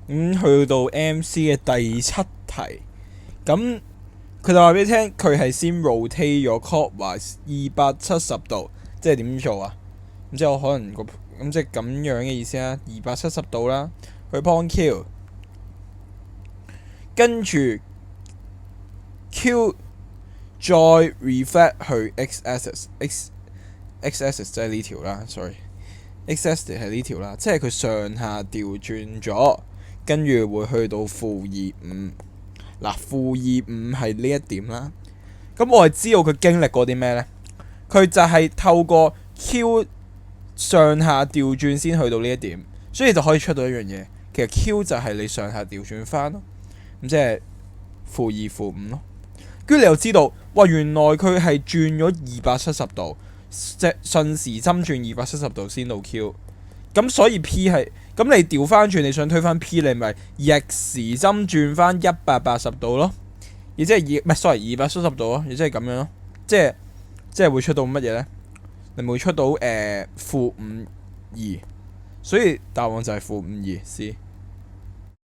去到 MC 嘅第7題，咁佢就話俾你聽，佢係先 rotate 咗 clockwise 270度，即係點做啊？咁即係我可能即係咁樣嘅意思啦，270度啦，去 point Q， 跟住 Q 再 reflect 去 x axis，x axis 即係呢條啦，sorry，x axis 係呢條啦，即係佢上下調轉咗，跟住會去到-25。嗱，-25係呢一點啦。咁我係知道佢經歷過啲咩呢？佢就係透過 Q 上下調轉先去到呢一點，所以就可以出到一樣嘢。其實 Q 就係你上下調轉翻咯，咁即係-2、-5咯。跟住你又知道，哇！原來佢係轉咗270度，即係順時針轉270度先到 Q。咁所以 P 係咁，你調翻轉，你想推翻 P， 你咪逆時針轉翻180度咯，亦即係唔係 sorry 270度咯，亦即係咁樣咯，即係會出到乜嘢呢？你會出到-52，所以答案就係-52 C。